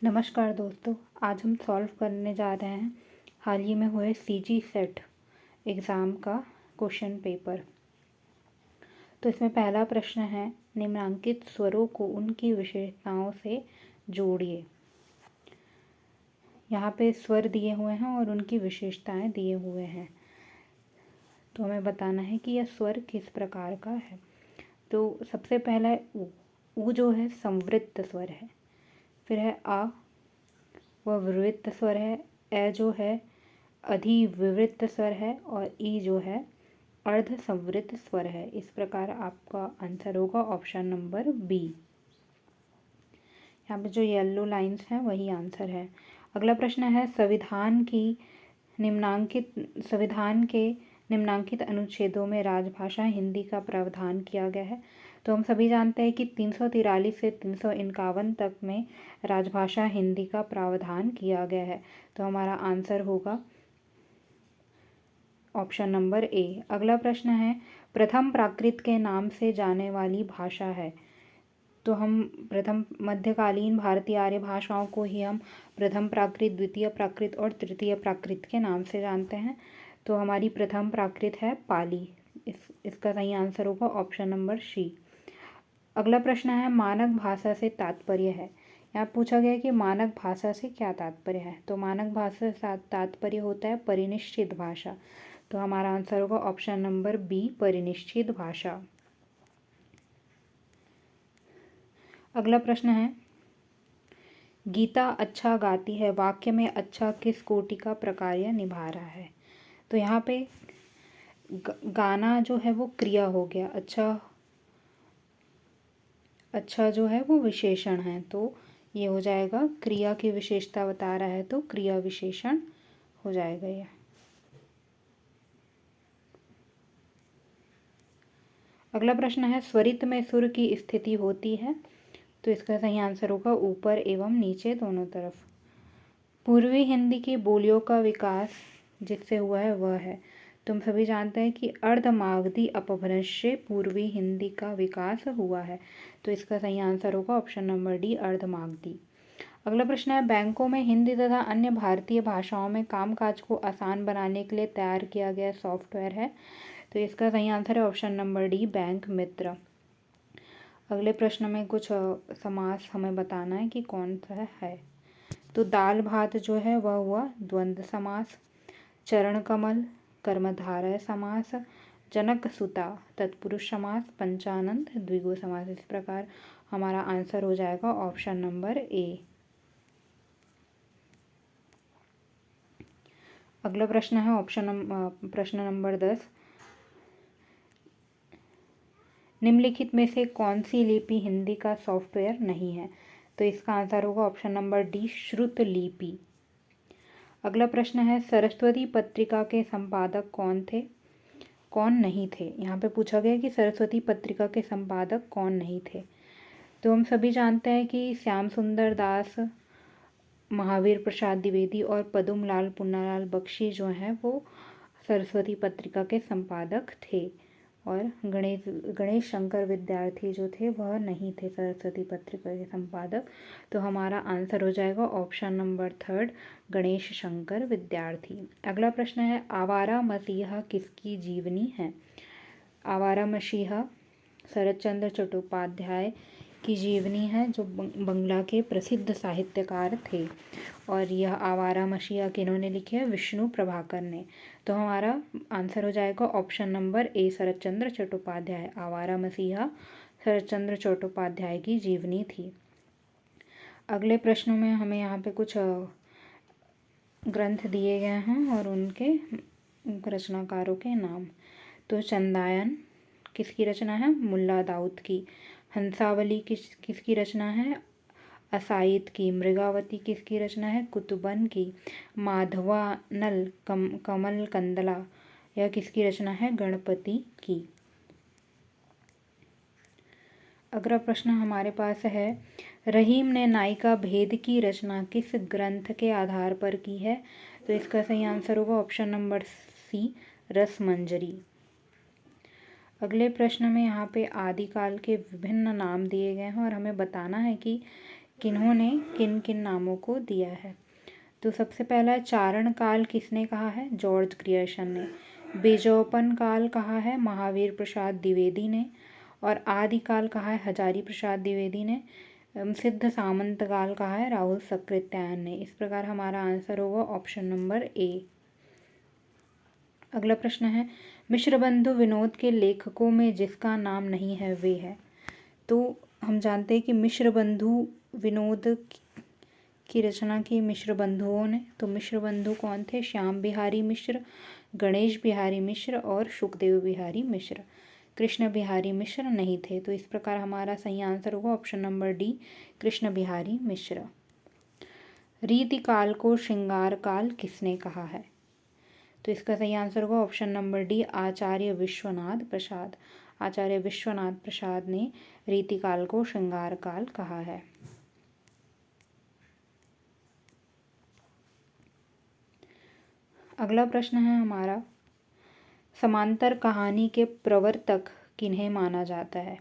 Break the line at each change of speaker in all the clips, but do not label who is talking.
नमस्कार दोस्तों, आज हम सॉल्व करने जा रहे हैं हाल ही में हुए सीजी सेट एग्ज़ाम का क्वेश्चन पेपर। तो इसमें पहला प्रश्न है, निम्नलिखित स्वरों को उनकी विशेषताओं से जोड़िए। यहाँ पे स्वर दिए हुए हैं और उनकी विशेषताएं दिए हुए हैं, तो हमें बताना है कि यह स्वर किस प्रकार का है। तो सबसे पहला है ऊ। ऊ जो है संवृत्त स्वर है। फिर है आ, वह विवृत्त स्वर है। ए जो है अधिविवृत्त स्वर है और ई जो है अर्ध संवृत्त स्वर है। इस प्रकार आपका आंसर होगा ऑप्शन नंबर बी। यहाँ पे जो येलो लाइंस हैं वही आंसर है। अगला प्रश्न है, संविधान के निम्नांकित अनुच्छेदों में राजभाषा हिंदी का प्रावधान किया गया है। तो हम सभी जानते हैं कि 343 से 351 तक में राजभाषा हिंदी का प्रावधान किया गया है। तो हमारा आंसर होगा ऑप्शन नंबर ए। अगला प्रश्न है, प्रथम प्राकृत के नाम से जाने वाली भाषा है। तो हम प्रथम मध्यकालीन भारतीय आर्य भाषाओं को ही हम प्रथम प्राकृत, द्वितीय प्राकृत और तृतीय प्राकृत के नाम से जानते हैं। तो हमारी प्रथम प्राकृत है पाली। इसका सही आंसर होगा ऑप्शन नंबर सी। अगला प्रश्न है, मानक भाषा से तात्पर्य है। यहाँ पूछा गया है कि मानक भाषा से क्या तात्पर्य है। तो मानक भाषा से तात्पर्य होता है परिनिश्चित भाषा। तो हमारा आंसर होगा ऑप्शन नंबर बी, परिनिश्चित भाषा। अगला प्रश्न है, गीता अच्छा गाती है वाक्य में अच्छा किस कोटि का प्रकार्य निभा रहा है। तो यहाँ पे गाना जो है वो क्रिया हो गया, अच्छा जो है वो विशेषण है। तो ये हो जाएगा, क्रिया की विशेषता बता रहा है तो क्रिया विशेषण हो जाएगा ये। अगला प्रश्न है, स्वरित में सुर की स्थिति होती है। तो इसका सही आंसर होगा ऊपर एवं नीचे दोनों तरफ। पूर्वी हिंदी की बोलियों का विकास जिससे हुआ है वह है। तुम सभी जानते हैं कि अर्धमागधी अपभ्रंश से पूर्वी हिंदी का विकास हुआ है। तो इसका सही आंसर होगा ऑप्शन नंबर डी, अर्धमागधी। अगला प्रश्न है, बैंकों में हिंदी तथा अन्य भारतीय भाषाओं में कामकाज को आसान बनाने के लिए तैयार किया गया सॉफ्टवेयर है। तो इसका सही आंसर है ऑप्शन नंबर डी, बैंक मित्र। अगले प्रश्न में कुछ समास हमें बताना है कि कौन सा है। तो दाल भात जो है वह हुआ द्वंद्व समास। चरण कमल कर्मधारय समास। जनक सुता तत्पुरुष समास। पंचानन द्विगु समास। इस प्रकार हमारा आंसर हो जाएगा ऑप्शन नंबर ए। अगला प्रश्न है प्रश्न नंबर 10, निम्नलिखित में से कौन सी लिपि हिंदी का सॉफ्टवेयर नहीं है। तो इसका आंसर होगा ऑप्शन नंबर डी, श्रुत लिपि। अगला प्रश्न है, सरस्वती पत्रिका के संपादक कौन थे, कौन नहीं थे। यहाँ पे पूछा गया कि सरस्वती पत्रिका के संपादक कौन नहीं थे। तो हम सभी जानते हैं कि श्याम सुंदर दास, महावीर प्रसाद द्विवेदी और पदुमलाल पुन्नालाल बख्शी जो हैं वो सरस्वती पत्रिका के संपादक थे। और गणेश शंकर विद्यार्थी जो थे वह नहीं थे सरस्वती पत्रिका के संपादक। तो हमारा आंसर हो जाएगा ऑप्शन नंबर 3, गणेश शंकर विद्यार्थी। अगला प्रश्न है, आवारा मसीहा किसकी जीवनी है। आवारा मसीहा शरत चंद्र चट्टोपाध्याय की जीवनी है, जो बंगला के प्रसिद्ध साहित्यकार थे। और यह आवारा मसीहा किन्होंने लिखी है, विष्णु प्रभाकर ने। तो हमारा आंसर हो जाएगा ऑप्शन नंबर ए, शरत चंद्र चट्टोपाध्याय। आवारा मसीहा शरत चंद्र चट्टोपाध्याय की जीवनी थी। अगले प्रश्नों में हमें यहाँ पे कुछ ग्रंथ दिए गए हैं और उनके रचनाकारों के नाम। तो चंदायन किसकी रचना है, मुल्ला दाऊद की। हंसावली किसकी रचना है, असाइद की। मृगावती किसकी रचना है, कुतुबन की। माधवानल कमल कंदला यह किसकी रचना है, गणपति की। अगला प्रश्न हमारे पास है, रहीम ने नायिका भेद की रचना किस ग्रंथ के आधार पर की है। तो इसका सही आंसर होगा ऑप्शन नंबर सी, रसमंजरी। अगले प्रश्न में यहाँ पे आदिकाल के विभिन्न नाम दिए गए हैं और हमें बताना है कि किन्होंने किन किन नामों को दिया है? तो सबसे पहला चारण काल किसने कहा है? जॉर्ज ग्रियर्सन ने। बेजोपन काल कहा है महावीर प्रसाद द्विवेदी ने। और आदिकाल कहा है हजारी प्रसाद द्विवेदी ने। सिद्ध सामंत काल कहा है राहुल सकृत्यायन ने। इस प्रकार हमारा आंसर होगा ऑप्शन नंबर ए। अगला प्रश्न है मिश्र बंधु विनोद के लेखकों में जिसका नाम नहीं है वे है। तो हम जानते हैं कि मिश्र बंधु विनोद की रचना की मिश्र बंधुओं ने। तो मिश्र बंधु कौन थे? श्याम बिहारी मिश्र, गणेश बिहारी मिश्र और सुखदेव बिहारी मिश्र। कृष्ण बिहारी मिश्र नहीं थे। तो इस प्रकार हमारा सही आंसर होगा option number D, Krishna Bihari Mishra. रीति काल को श्रृंगार काल किसने कहा है? तो इसका सही आंसर होगा ऑप्शन नंबर डी, आचार्य विश्वनाथ प्रसाद। आचार्य विश्वनाथ प्रसाद ने रीतिकाल को श्रृंगार काल कहा है। अगला प्रश्न है हमारा समांतर कहानी के प्रवर्तक किन्हें माना जाता है?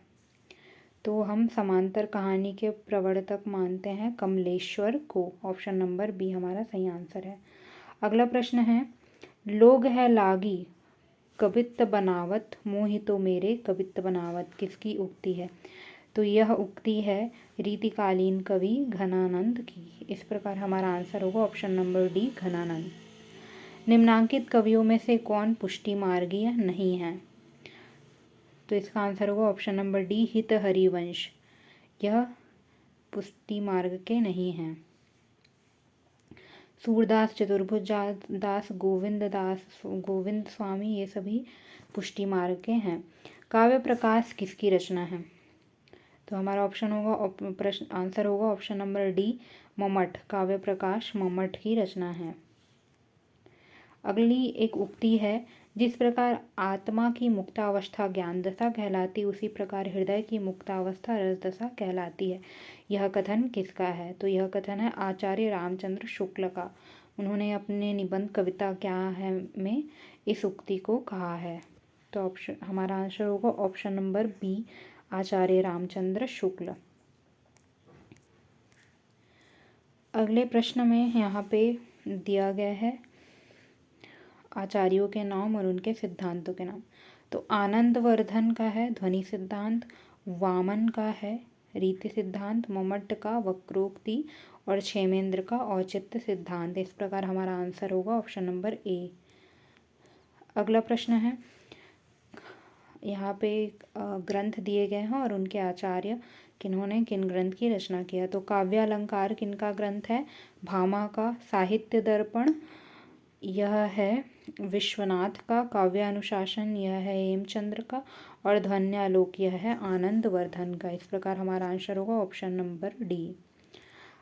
तो हम समांतर कहानी के प्रवर्तक मानते हैं कमलेश्वर को। ऑप्शन नंबर बी हमारा सही आंसर है। अगला प्रश्न है लोग है लागी कवित्त बनावत मोहि तो मेरे कवित्त बनावत किसकी उक्ति है? तो यह उक्ति है रीतिकालीन कवि घनानंद की। इस प्रकार हमारा आंसर होगा ऑप्शन नंबर डी, घनानंद। निम्नांकित कवियों में से कौन पुष्टि मार्गीय नहीं है? तो इसका आंसर होगा ऑप्शन नंबर डी, हित हरिवंश। यह पुष्टि मार्ग के नहीं हैं। सूरदास, चतुर्भुज दास, गोविंद स्वामी ये सभी पुष्टि मार्ग के हैं। काव्य प्रकाश किसकी रचना है? तो हमारा ऑप्शन होगा प्रश्न आंसर होगा ऑप्शन नंबर डी, मम्मट। काव्य प्रकाश मम्मट की रचना है। अगली एक उक्ति है जिस प्रकार आत्मा की मुक्तावस्था ज्ञान दशा कहलाती उसी प्रकार हृदय की मुक्तावस्था रस दशा कहलाती है। यह कथन किसका है? तो यह कथन है आचार्य रामचंद्र शुक्ल का। उन्होंने अपने निबंध कविता क्या है में इस उक्ति को कहा है। तो ऑप्शन हमारा आंसर होगा ऑप्शन नंबर बी, आचार्य रामचंद्र शुक्ल। अगले प्रश्न में यहाँ पे दिया गया है आचार्यों के नाम और उनके सिद्धांतों के नाम। तो आनंदवर्धन का है ध्वनि सिद्धांत, वामन का है रीति सिद्धांत, मम्मट का वक्रोक्ति और क्षेमेंद्र का औचित्य सिद्धांत। इस प्रकार हमारा आंसर होगा ऑप्शन नंबर ए। अगला प्रश्न है यहाँ पे ग्रंथ दिए गए हैं और उनके आचार्य किन्होंने किन ग्रंथ की रचना किया। तो काव्यालंकार किनका ग्रंथ है? भामा का। साहित्य दर्पण यह है विश्वनाथ का। काव्यानुशासन यह है हेमचंद्र का। और ध्वन्यालोक यह है आनंदवर्धन का। इस प्रकार हमारा आंसर होगा ऑप्शन नंबर डी।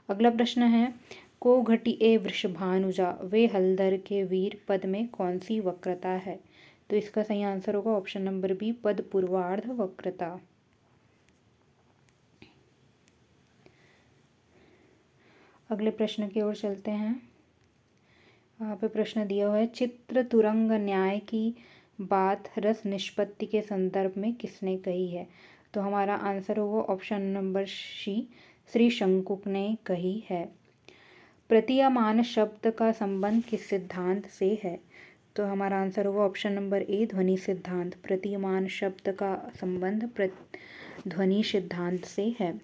अगला प्रश्न है को घटी ए वृषभानुजा वे हलधर के वीर पद में कौन सी वक्रता है? तो इसका सही आंसर होगा ऑप्शन नंबर बी, पद पूर्वार्ध वक्रता। अगले प्रश्न की ओर चलते हैं। यहाँ पे प्रश्न दिया हुआ है चित्र तुरंग न्याय की बात रस निष्पत्ति के संदर्भ में किसने कही है? तो हमारा आंसर होगा ऑप्शन नंबर सी, श्री शंकुक ने कही है। प्रतीयमान शब्द का संबंध किस सिद्धांत से है? तो हमारा आंसर होगा ऑप्शन नंबर ए, ध्वनि सिद्धांत। प्रतीयमान शब्द का संबंध ध्वनि सिद्धांत से है।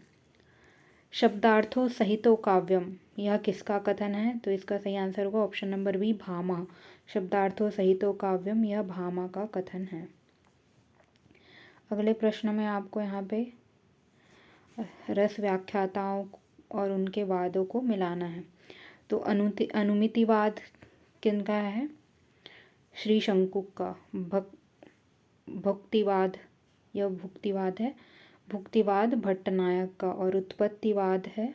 शब्दार्थों सहितो काव्यम यह किसका कथन है? तो इसका सही आंसर होगा ऑप्शन नंबर बी, भामा। शब्दार्थों सहितो काव्यम यह भामा का कथन है। अगले प्रश्न में आपको यहाँ पे रस व्याख्याताओं और उनके वादों को मिलाना है। तो अनुमितिवाद किनका है? श्री शंकुक का। भुक्तिवाद यह भुक्तिवाद है। भुक्तिवाद भट्टनायक का। और उत्पत्तिवाद है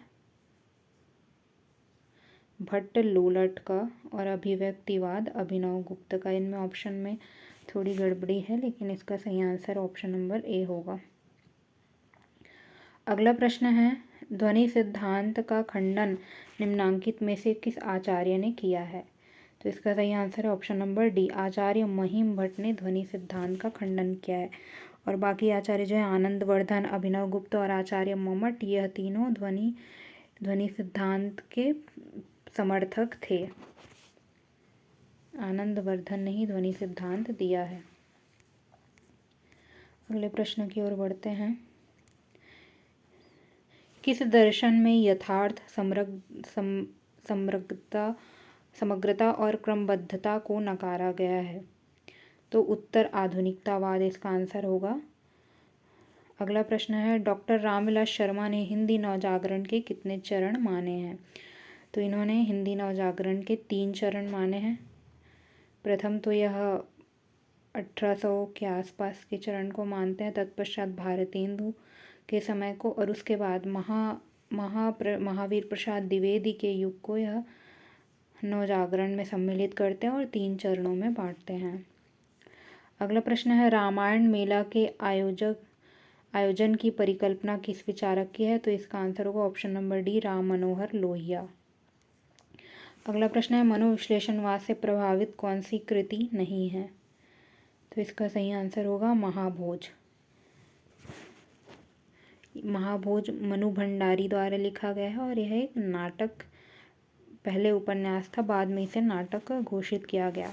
भट्ट लोलट का। और अभिव्यक्तिवाद अभिनव गुप्त का। इनमें ऑप्शन में थोड़ी गड़बड़ी है लेकिन इसका सही आंसर ऑप्शन नंबर ए होगा। अगला प्रश्न है ध्वनि सिद्धांत का खंडन निम्नांकित में से किस आचार्य ने किया है? तो इसका सही आंसर है ऑप्शन नंबर डी, आचार्य महिम भट्ट ने ध्वनि सिद्धांत का खंडन किया है। और बाकी आचार्य जो है आनंदवर्धन, अभिनव गुप्त और आचार्य मम्मट यह तीनों ध्वनि ध्वनि सिद्धांत के समर्थक थे। आनंदवर्धन ने ही ध्वनि सिद्धांत दिया है। अगले प्रश्न की ओर बढ़ते हैं। किस दर्शन में यथार्थ, समग्रता और क्रमबद्धता को नकारा गया है? तो उत्तर आधुनिकतावाद इसका आंसर होगा। अगला प्रश्न है, डॉक्टर रामविलास शर्मा ने हिंदी नवजागरण के कितने चरण माने हैं? तो इन्होंने हिंदी नवजागरण के 3 चरण माने हैं। प्रथम तो यह 1800 के आसपास के चरण को मानते हैं, तत्पश्चात भारतेंदु के समय को, और उसके बाद महावीर प्रसाद द्विवेदी के युग को यह नवजागरण में सम्मिलित करते हैं और 3 चरणों में बांटते हैं। अगला प्रश्न है, रामायण मेला के आयोजन की परिकल्पना किस विचारक की है? तो इसका आंसर होगा option number D, Ram Manohar Lohia. अगला प्रश्न है, मनोविश्लेषणवाद से प्रभावित कौन सी कृति नहीं है? तो इसका सही आंसर होगा महाभोज। महाभोज मनु भंडारी द्वारा लिखा गया है और यह एक नाटक, पहले उपन्यास था, बाद में इसे नाटक घोषित किया गया।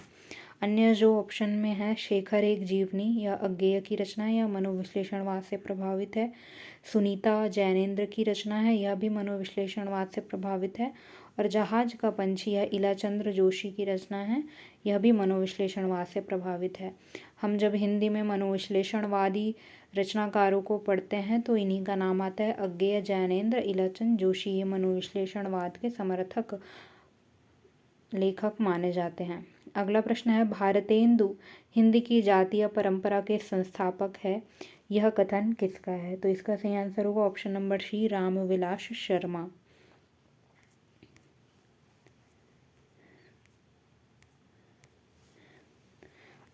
अन्य जो ऑप्शन में है, शेखर एक जीवनी या अज्ञेय की रचना है, यह मनोविश्लेषणवाद से प्रभावित है। सुनीता जैनेन्द्र की रचना है, यह भी मनोविश्लेषणवाद से प्रभावित है। और जहाज का पंछी या इलाचंद्र जोशी की रचना है, यह भी मनोविश्लेषणवाद से प्रभावित है। हम जब हिंदी में मनोविश्लेषणवादी रचनाकारों को पढ़ते हैं तो इन्हीं का नाम आता है, अज्ञेय, जैनेन्द्र, इलाचंद जोशी। ये मनोविश्लेषणवाद के समर्थक लेखक माने जाते हैं। अगला प्रश्न है, भारतेंदु हिंदी की जातीय परंपरा के संस्थापक है, यह कथन किसका है? तो इसका सही आंसर होगा option number C, Ramvilas Sharma.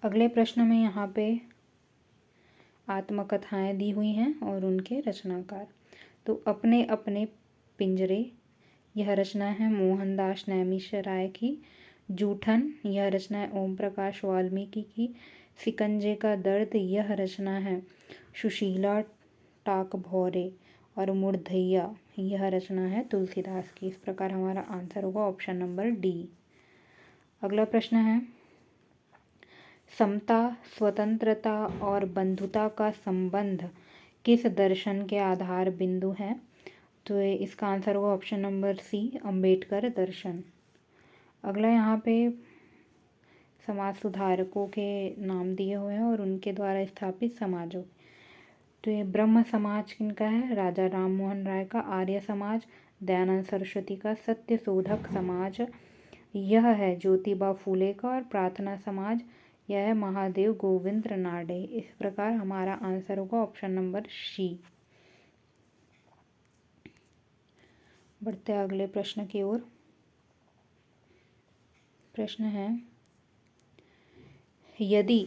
अगले प्रश्न में यहाँ पे आत्मकथाएं दी हुई हैं और उनके रचनाकार। तो अपने अपने पिंजरे, यह रचना है मोहनदास नैमिषारण्य की। जूठन, यह रचना है ओम प्रकाश वाल्मीकि की। सिकंजे का दर्द, यह रचना है सुशीला टाकभौरे। और मुर्धैया, यह रचना है तुलसीदास की। इस प्रकार हमारा आंसर होगा ऑप्शन नंबर डी। अगला प्रश्न है, समता, स्वतंत्रता और बंधुता का संबंध किस दर्शन के आधार बिंदु है? तो इसका आंसर होगा ऑप्शन नंबर सी, अंबेडकर दर्शन। अगला यहाँ पे समाज सुधारकों के नाम दिए हुए हैं और उनके द्वारा स्थापित समाजों। तो ये ब्रह्म समाज किनका है? राजा राम मोहन राय का। आर्य समाज दयानंद सरस्वती का। सत्य शोधक समाज यह है ज्योतिबा फूले का। और प्रार्थना समाज यह है महादेव गोविंद नाडे। इस प्रकार हमारा आंसर होगा ऑप्शन नंबर सी। बढ़ते अगले प्रश्न की ओर। प्रश्न है, यदि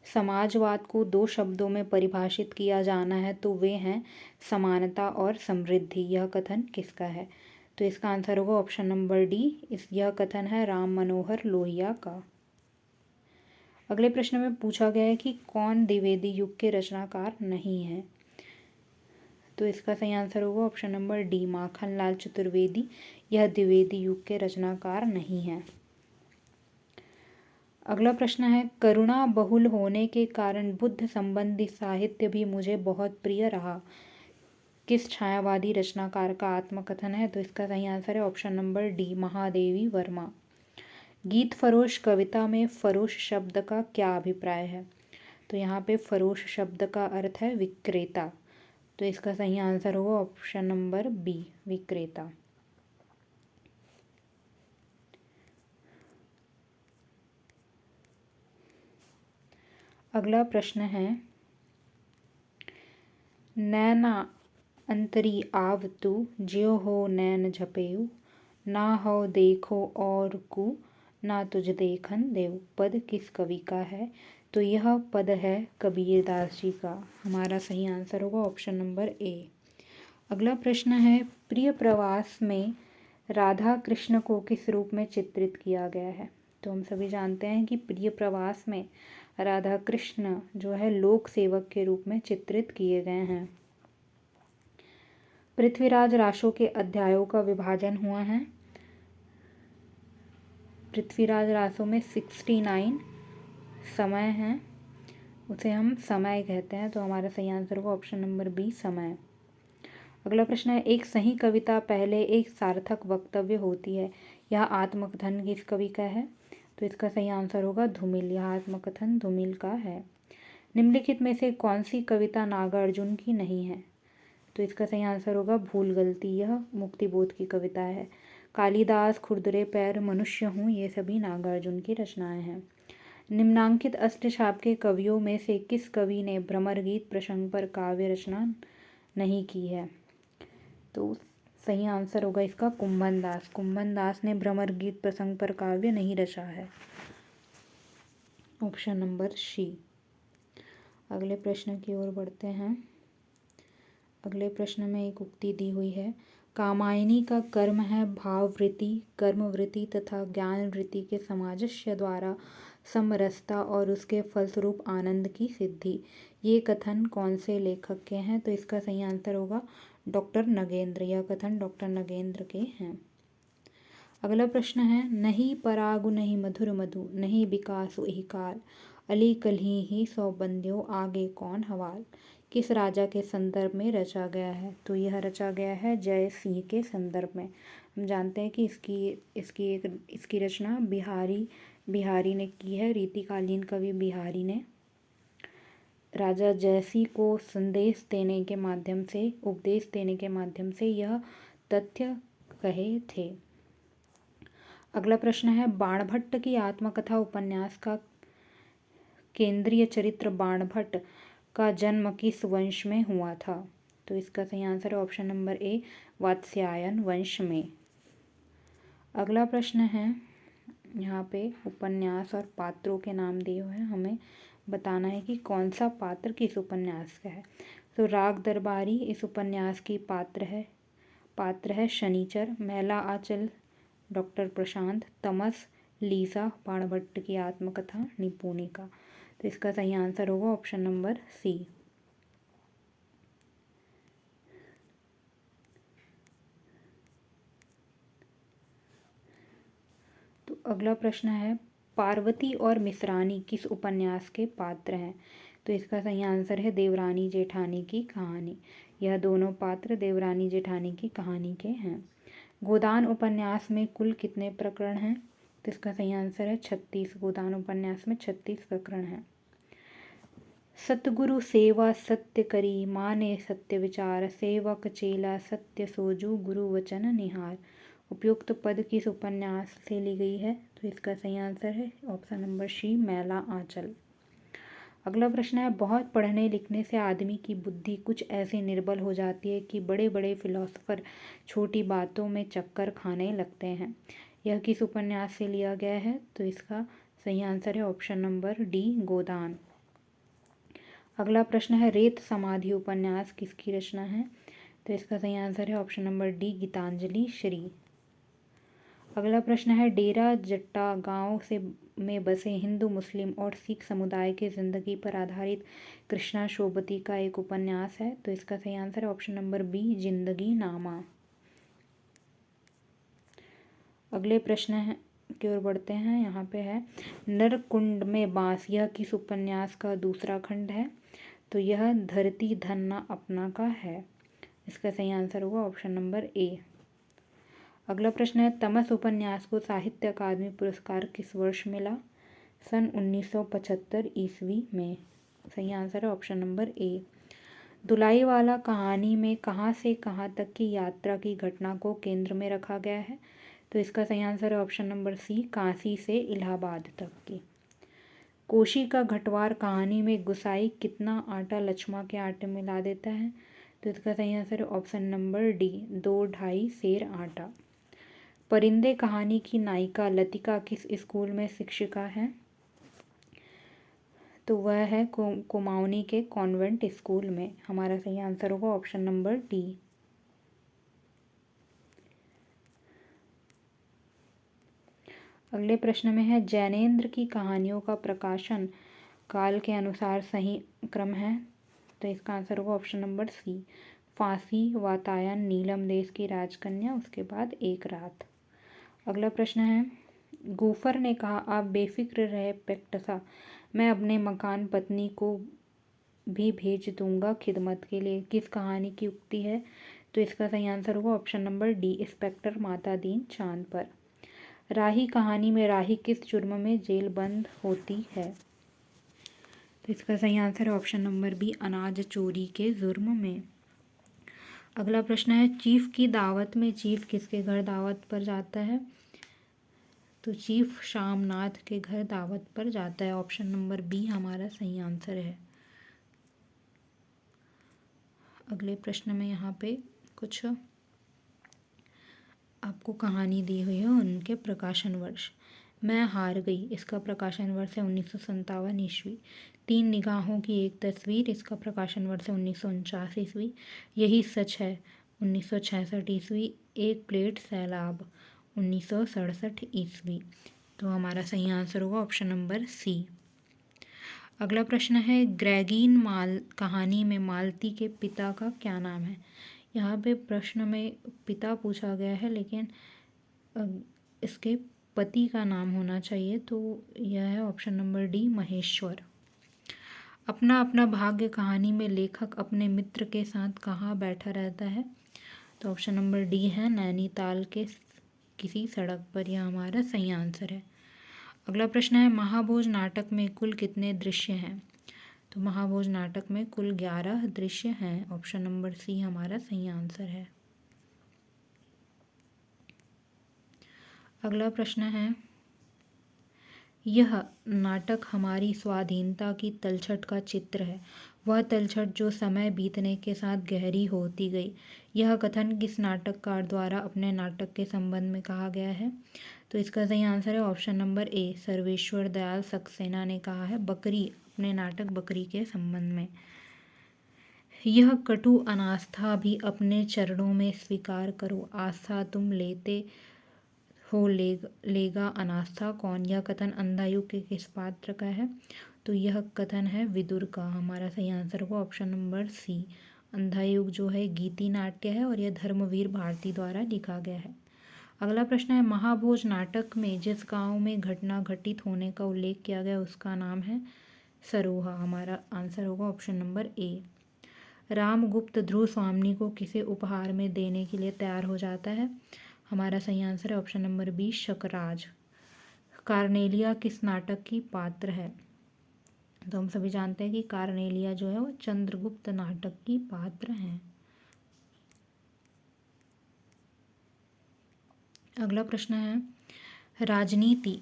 समाजवाद को 2 शब्दों में परिभाषित किया जाना है तो वे हैं समानता और समृद्धि। यह कथन किसका है? तो इसका आंसर होगा ऑप्शन नंबर डी, यह कथन है राम मनोहर लोहिया का। अगले प्रश्न में पूछा गया है कि कौन द्विवेदी युग के रचनाकार नहीं है? तो इसका सही आंसर होगा option number D, Makhanlal Chaturvedi. यह द्विवेदी युग के रचनाकार नहीं है। अगला प्रश्न है, करुणा बहुल होने के कारण बुद्ध संबंधी साहित्य भी मुझे बहुत प्रिय रहा, किस छायावादी रचनाकार का आत्मकथन है? तो इसका सही आंसर है option number D, Mahadevi Verma. गीत फरोश कविता में फरोश शब्द का क्या अभिप्राय है? तो यहाँ पे फरोश शब्द का अर्थ है विक्रेता। तो इसका सही आंसर होगा ऑप्शन नंबर बी, विक्रेता। अगला प्रश्न है, नैना अंतरी आव तू ज्यो हो नैन झपेऊ, ना हो देखो और कु ना तुझ देखन देव। पद किस कवि का है? तो यह पद है कबीरदास जी का। हमारा सही आंसर होगा ऑप्शन नंबर ए। अगला प्रश्न है, प्रिय प्रवास में राधा कृष्ण को किस रूप में चित्रित किया गया है? तो हम सभी जानते हैं कि प्रिय प्रवास में राधा कृष्ण जो है लोक सेवक के रूप में चित्रित किए गए हैं। पृथ्वीराज रासो के अध्यायों का विभाजन हुआ है। पृथ्वीराज रासो में 69 समय हैं, उसे हम समय कहते हैं, तो हमारा सही आंसर होगा ऑप्शन नंबर बी समय। अगला प्रश्न है, एक सही कविता पहले एक सार्थक वक्तव्य होती है, यह आत्मकथन किस कवि का है? तो इसका सही आंसर होगा धूमिल। यह आत्मकथन धूमिल का है। निम्नलिखित में से कौन सी कविता नागार्जुन की नहीं है? तो इसका सही आंसर होगा भूल गलती। यह मुक्तिबोध की कविता है। कालिदास, खुरदरे पैर, मनुष्य हूँ, ये सभी नागार्जुन की रचनाएं हैं। निम्नांकित अष्टछाप के कवियों में से किस कवि ने भ्रमर गीत प्रसंग पर काव्य रचना नहीं की है? तो सही आंसर होगा इसका कुंभन दास। कुंभन दास ने भ्रमर गीत प्रसंग पर काव्य नहीं रचा है। Option number C. अगले प्रश्न की ओर बढ़ते हैं। अगले प्रश्न में एक उक्ति दी हुई है, कामायनी का कर्म है भाववृत्ति, कर्मवृत्ति तथा ज्ञान वृत्ति के सामंजस्य द्वारा समरसता और उसके फलस्वरूप आनंद की सिद्धि। ये कथन कौन से लेखक के हैं? तो इसका सही आंसर होगा डॉक्टर नगेंद्र। यह कथन डॉक्टर नगेंद्र के हैं। अगला प्रश्न है, नहीं परागु नहीं मधुर मधु, नहीं विकासु एहि काल, अली कल्ही ही सौ बंदियों आगे कौन हवाल, किस राजा के संदर्भ में रचा गया है? तो यह रचा गया है जय सिंह के संदर्भ में। हम जानते हैं कि इसकी रचना बिहारी ने की है। रीतिकालीन कवि बिहारी ने राजा जयसिंह को उपदेश देने के माध्यम से यह तथ्य कहे थे। अगला प्रश्न है, बाणभट्ट की आत्मकथा उपन्यास का केंद्रीय चरित्र बाणभट्ट का जन्म किस वंश में हुआ था? तो इसका सही आंसर है ऑप्शन नंबर ए, वात्स्यायन वंश में। अगला प्रश्न है, यहाँ पे उपन्यास और पात्रों के नाम दिए हुए हैं, हमें बताना है कि कौन सा पात्र किस उपन्यास का है। तो राग दरबारी इस उपन्यास की पात्र है शनिचर, मैला आंचल डॉक्टर प्रशांत, तमस लीसा बाणभट्ट की आत्मकथा निपुणिका। तो इसका सही आंसर होगा ऑप्शन नंबर सी। तो अगला प्रश्न है, पार्वती और मिश्रानी किस उपन्यास के पात्र हैं? तो इसका सही आंसर है देवरानी जेठानी की कहानी। यह दोनों पात्र देवरानी जेठानी की कहानी के हैं। गोदान उपन्यास में कुल कितने प्रकरण हैं? तो इसका सही आंसर है 36। गोदान उपन्यास में 36 प्रकरण हैं। सतगुरु सेवा सत्य करी, माने सत्य विचार, सेवक चेला सत्य सोजू, गुरु वचन निहार। उपयुक्त पद किस उपन्यास से ली गई है? तो इसका सही आंसर है ऑप्शन नंबर सी, मैला आंचल। अगला प्रश्न है, बहुत पढ़ने लिखने से आदमी की बुद्धि कुछ ऐसी निर्बल हो जाती है कि बड़े बड़े फिलोसोफर छोटी बातों में चक्कर खाने लगते हैं। यह किस उपन्यास से लिया गया है? तो इसका सही आंसर है ऑप्शन नंबर डी, गोदान। अगला प्रश्न है, रेत समाधि उपन्यास किसकी रचना है? तो इसका सही आंसर है option number D, Geetanjali Shree. अगला प्रश्न है, डेरा जट्टा गांव में बसे हिंदू मुस्लिम और सिख समुदाय के जिंदगी पर आधारित कृष्णा शोभती का एक उपन्यास है। तो इसका सही आंसर है ऑप्शन नंबर बी, जिंदगी नामा। अगले प्रश्न की ओर बढ़ते हैं। यहाँ पे है, नरकुंड में बांस, यह किस उपन्यास का दूसरा खंड है? तो यह धरती धन्ना अपना का है। इसका सही आंसर होगा ऑप्शन नंबर ए। अगला प्रश्न है, तमस उपन्यास को साहित्य अकादमी पुरस्कार किस वर्ष मिला? सन 1975 ईस्वी में। सही आंसर है ऑप्शन नंबर ए। दुलाईवाला कहानी में कहाँ से कहाँ तक की यात्रा की घटना को केंद्र में रखा गया है? तो इसका सही आंसर है ऑप्शन नंबर सी, काशी से इलाहाबाद तक की। कोशी का घटवार कहानी में गुसाई कितना आटा लक्ष्मा के आटे में मिला देता है? तो इसका सही आंसर है ऑप्शन नंबर डी, 2-2.5 सेर आटा। परिंदे कहानी की नायिका लतिका किस स्कूल में शिक्षिका है? तो वह है कुमाऊनी के कॉन्वेंट स्कूल में। हमारा सही आंसर होगा ऑप्शन नंबर डी। अगले प्रश्न में है, जैनेन्द्र की कहानियों का प्रकाशन काल के अनुसार सही क्रम है? तो इसका आंसर होगा ऑप्शन नंबर सी, फांसी, वातायन, नीलम देश की राजकन्या, उसके बाद एक रात। अगला प्रश्न है, गूफर ने कहा, आप बेफिक्र रहे पेक्टसा, मैं अपने मकान पत्नी को भी भेज दूंगा खिदमत के लिए। किस कहानी की उक्ति है? तो इसका सही आंसर होगा ऑप्शन नंबर डी, इंस्पेक्टर माता दीन चांद पर। राही कहानी में राही किस जुर्म में जेल बंद होती है? तो इसका सही आंसर है ऑप्शन नंबर बी, अनाज चोरी के जुर्म में। अगला प्रश्न है, चीफ की दावत में चीफ किसके घर दावत पर जाता है? तो चीफ शामनाथ के घर दावत पर जाता है। ऑप्शन नंबर बी हमारा सही आंसर है। अगले प्रश्न में यहाँ पे कुछ आपको कहानी दी हुई है, उनके प्रकाशन वर्ष। मैं हार गई, इसका प्रकाशन वर्ष है 1957 ईस्वी। तीन निगाहों की एक तस्वीर, इसका प्रकाशन वर्ष है 1949 ईस्वी। यही सच है 1966 ईस्वी। एक प्लेट सैलाब 1967 ईस्वी। तो हमारा सही आंसर होगा ऑप्शन नंबर सी। अगला प्रश्न है, ग्रेगीन माल कहानी में मालती के पिता का क्या नाम है? यहाँ पे प्रश्न में पिता पूछा गया है, लेकिन इसके पति का नाम होना चाहिए, तो यह है ऑप्शन नंबर डी, महेश्वर। अपना अपना भाग्य कहानी में लेखक अपने मित्र के साथ कहाँ बैठा रहता है? तो ऑप्शन नंबर डी है, नैनीताल के किसी सड़क पर। यह हमारा सही आंसर है। अगला प्रश्न है, महाभोज नाटक में कुल कितने दृश्य हैं? तो महाभोज नाटक में कुल 11 दृश्य हैं। ऑप्शन नंबर सी हमारा सही आंसर है। अगला प्रश्न है, यह नाटक हमारी स्वाधीनता की तलछट का चित्र है, वह तलछट जो समय बीतने के साथ गहरी होती गई। यह कथन किस नाटककार द्वारा अपने नाटक के संबंध में कहा गया है? तो इसका सही आंसर है option number A, Sarveshwar Dayal Saxena ने कहा है बकरी, अपने नाटक बकरी के संबंध में। यह कटु अनास्था भी अपने चरणों में स्वीकार करो, आस्था तुम लेते हो लेगा अनास्था कौन? यह कथन अंधायुग के किस पात्र का है? तो यह कथन है विदुर का। हमारा सही आंसर होगा ऑप्शन नंबर सी। अंधायुग जो है गीति नाट्य है और यह धर्मवीर भारती द्वारा लिखा गया है। अगला प्रश्न है, महाभोज नाटक में जिस गांव में घटना घटित होने का उल्लेख किया गया उसका नाम है सरोहा। हमारा आंसर होगा ऑप्शन नंबर ए। रामगुप्त ध्रुव स्वामिनी को किसे उपहार में देने के लिए तैयार हो जाता है? हमारा सही आंसर है option number B, Shakraj. Cornelia किस नाटक की पात्र है? तो हम सभी जानते हैं कि कार्नेलिया जो है वो चंद्रगुप्त नाटक की पात्र हैं। अगला प्रश्न है, राजनीति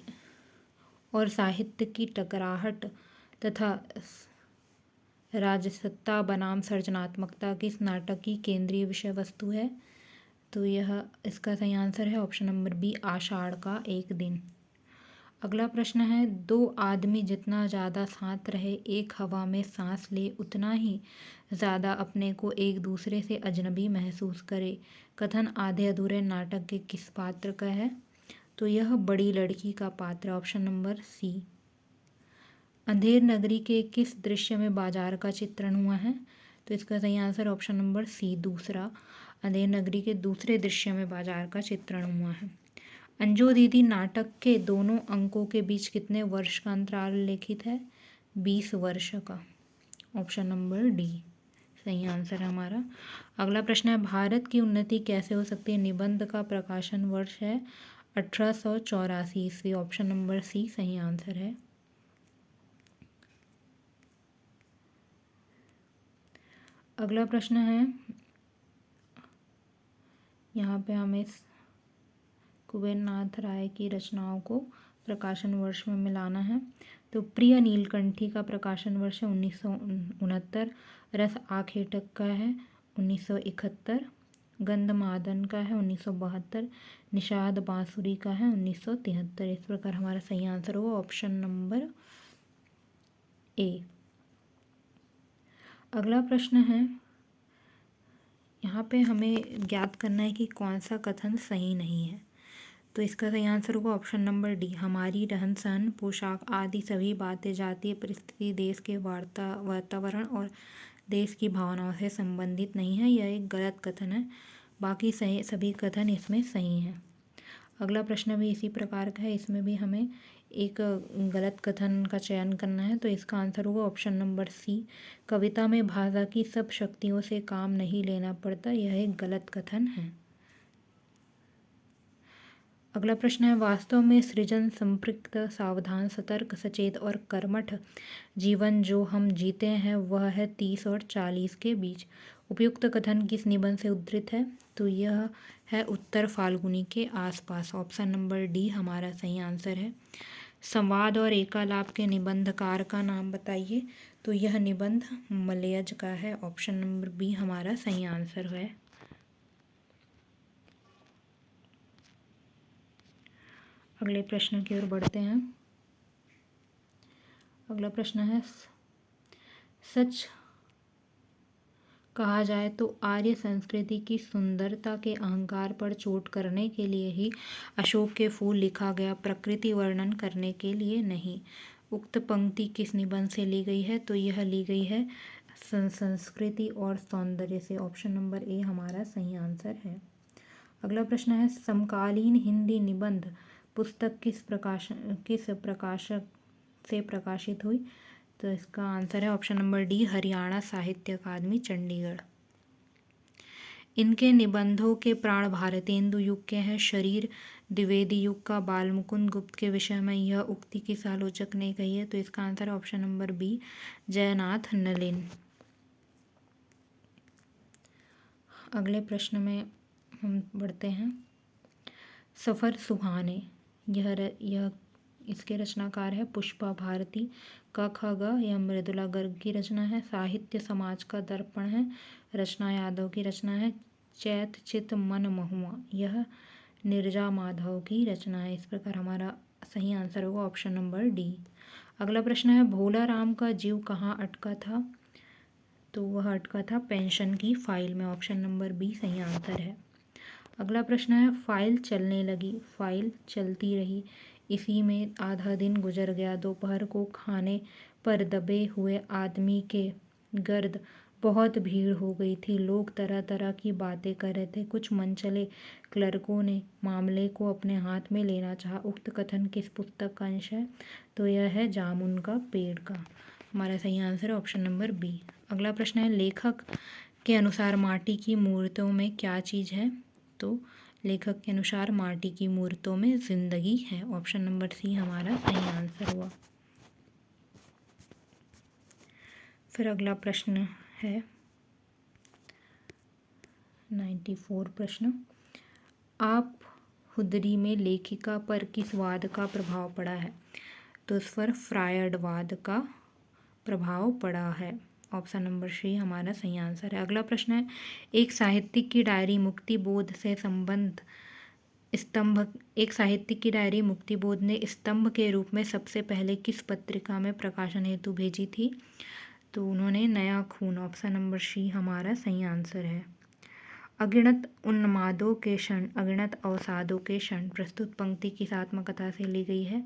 और साहित्य की टकराहट तथा राजसत्ता बनाम सृजनात्मकता किस नाटक की केंद्रीय विषय वस्तु है? तो यह इसका सही आंसर है ऑप्शन नंबर बी, आषाढ़ का एक दिन। अगला प्रश्न है, दो आदमी जितना ज़्यादा साथ रहे एक हवा में सांस ले उतना ही ज़्यादा अपने को एक दूसरे से अजनबी महसूस करे। कथन आधे अधूरे नाटक के किस पात्र का है? तो यह बड़ी लड़की का पात्र, ऑप्शन नंबर सी। अंधेर नगरी के किस दृश्य में बाजार का चित्रण हुआ है? तो इसका सही आंसर ऑप्शन नंबर सी, दूसरा। अंधेर नगरी के दूसरे दृश्य में बाजार का चित्रण हुआ है। अंजू दीदी नाटक के दोनों अंकों के बीच कितने वर्ष का अंतराल लिखित है? 20 वर्ष का। ऑप्शन नंबर डी सही आंसर है हमारा। अगला प्रश्न है, भारत की उन्नति कैसे हो सकती है? निबंध का प्रकाशन वर्ष है 1884 ईस्वी। ऑप्शन नंबर सी सही आंसर है। अगला प्रश्न है, यहाँ पे हमें कुबेर नाथ राय की रचनाओं को प्रकाशन वर्ष में मिलाना है। तो प्रिय नीलकंठी का प्रकाशन वर्ष है 1969। रस आखेटक का है 1971। गंधमादन का है 1972। निषाद बांसुरी का है 1973। इस प्रकार हमारा सही आंसर होगा ऑप्शन नंबर ए। अगला प्रश्न है, यहाँ पे हमें ज्ञात करना है कि कौन सा कथन सही नहीं है। तो इसका सही आंसर होगा ऑप्शन नंबर डी, हमारी रहन सहन, पोशाक आदि सभी बातें जातीय परिस्थिति, देश के वातावरण और देश की भावनाओं से संबंधित नहीं है, यह एक गलत कथन है। बाकी सही सभी कथन इसमें सही हैं। अगला प्रश्न भी इसी प्रकार का है, इसमें भी हमें एक गलत कथन का चयन करना है। तो इसका आंसर होगा ऑप्शन नंबर सी, कविता में भाषा की सब शक्तियों से काम नहीं लेना पड़ता, यह एक गलत कथन है। अगला प्रश्न है, वास्तव में सृजन, संपृक्त, सावधान, सतर्क, सचेत और कर्मठ जीवन जो हम जीते हैं वह है 30 और 40 के बीच। उपयुक्त कथन किस निबंध से उद्धृत है? तो यह है उत्तर फाल्गुनी के आसपास। ऑप्शन नंबर डी हमारा सही आंसर है। संवाद और एकालाप के निबंधकार का नाम बताइए। तो यह निबंध मलयज का है। ऑप्शन नंबर बी हमारा सही आंसर है। अगले प्रश्न की ओर बढ़ते हैं। अगला प्रश्न है, सच कहा जाए तो आर्य संस्कृति की सुंदरता के अहंकार पर चोट करने के लिए ही अशोक के फूल लिखा गया, प्रकृति वर्णन करने के लिए नहीं। उक्त पंक्ति किस निबंध से ली गई है? तो यह ली गई है संस्कृति और सौंदर्य से। ऑप्शन नंबर ए हमारा सही आंसर है। अगला प्रश्न है, समकालीन हिंदी निबंध पुस्तक किस प्रकाशक से प्रकाशित हुई? तो इसका आंसर है ऑप्शन नंबर डी, हरियाणा साहित्य अकादमी चंडीगढ़। इनके निबंधों के प्राण भारतेंदु युग के हैं, शरीर द्विवेदी युग का बालमुकुंद गुप्त के विषय में यह उक्ति किस आलोचक ने कही है? तो इसका आंसर है ऑप्शन नंबर बी, जयनाथ नलिन। अगले प्रश्न में हम बढ़ते हैं। सफ़र सुहाने, यह इसके रचनाकार है पुष्पा भारती। क ख ग यह मृदुला गर्ग की रचना है। साहित्य समाज का दर्पण है, रचना यादव की रचना है। चैत चित मन महुआ, यह नीरजा माधव की रचना है। इस प्रकार हमारा सही आंसर होगा ऑप्शन नंबर डी। अगला प्रश्न है, भोला राम का जीव कहाँ अटका था? तो वह अटका था पेंशन की फाइल में। ऑप्शन नंबर बी सही आंसर है। अगला प्रश्न है, फाइल चलने लगी, फाइल चलती रही, इसी में आधा दिन गुजर गया। दोपहर को खाने पर दबे हुए आदमी के गर्द बहुत भीड़ हो गई थी। लोग तरह तरह की बातें कर रहे थे। कुछ मनचले क्लर्कों ने मामले को अपने हाथ में लेना चाहा। उक्त कथन किस पुस्तक का अंश है? तो यह है जामुन का पेड़ का। हमारा सही आंसर है ऑप्शन नंबर बी। अगला प्रश्न है, लेखक के अनुसार माटी की मूर्तों में क्या चीज़ है? तो लेखक के अनुसार माटी की मूर्तों में जिंदगी है। ऑप्शन नंबर सी हमारा सही आंसर हुआ। फिर अगला प्रश्न है 94 प्रश्न, आप हुदरी में लेखिका पर किस वाद का प्रभाव पड़ा है? तो इस पर फ्रायडवाद का प्रभाव पड़ा है। ऑप्शन नंबर सी हमारा सही आंसर है। अगला प्रश्न है, एक साहित्यिक की डायरी मुक्तिबोध से संबंध स्तंभ, एक साहित्यिक की डायरी मुक्तिबोध ने स्तंभ के रूप में सबसे पहले किस पत्रिका में प्रकाशन हेतु भेजी थी? तो उन्होंने नया खून। ऑप्शन नंबर सी हमारा सही आंसर है। अगिनत उन्मादों के क्षण, अगिनत अवसादों के क्षण प्रस्तुत पंक्ति किस आत्मकथा से ली गई है?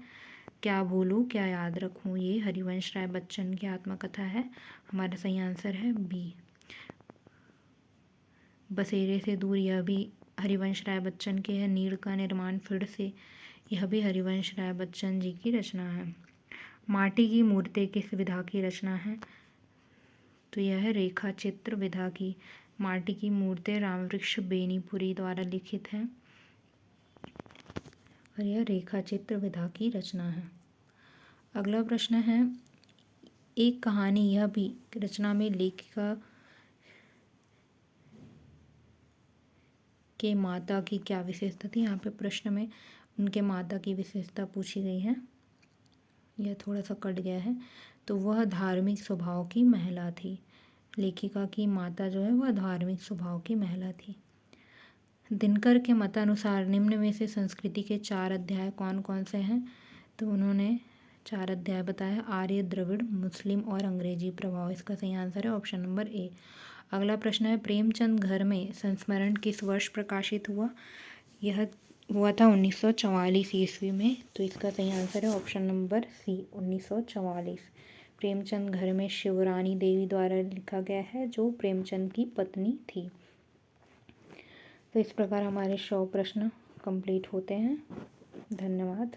क्या भूलूं क्या याद रखूं, ये हरिवंश राय बच्चन की आत्मकथा है। हमारा सही आंसर है बी। बसेरे से दूर, यह भी हरिवंश राय बच्चन के है। नीड़ का निर्माण फिर से, यह भी हरिवंश राय बच्चन जी की रचना है। माटी की मूर्तें किस विधा की रचना है? तो यह है रेखा चित्र विधा की। माटी की मूर्तें रामवृक्ष बेनीपुरी द्वारा लिखित है और यह रेखा चित्र विधा की रचना है। अगला प्रश्न है, एक कहानी, यह भी रचना में लेखिका के माता की क्या विशेषता थी? यहाँ पे प्रश्न में उनके माता की विशेषता पूछी गई है। यह थोड़ा सा कट गया है। तो वह धार्मिक स्वभाव की महिला थी। लेखिका की माता जो है वह धार्मिक स्वभाव की महिला थी। दिनकर के मतानुसार निम्न में से संस्कृति के 4 अध्याय कौन कौन से हैं? तो उन्होंने 4 अध्याय बताया, आर्य, द्रविड़, मुस्लिम और अंग्रेजी प्रभाव। इसका सही आंसर है ऑप्शन नंबर ए। अगला प्रश्न है, प्रेमचंद घर में संस्मरण किस वर्ष प्रकाशित हुआ? यह हुआ था 1944 ईस्वी में। तो इसका सही आंसर है ऑप्शन नंबर सी 1944। प्रेमचंद घर में शिवरानी देवी द्वारा लिखा गया है, जो प्रेमचंद की पत्नी थी। तो इस प्रकार हमारे 100 प्रश्न कंप्लीट होते हैं। धन्यवाद।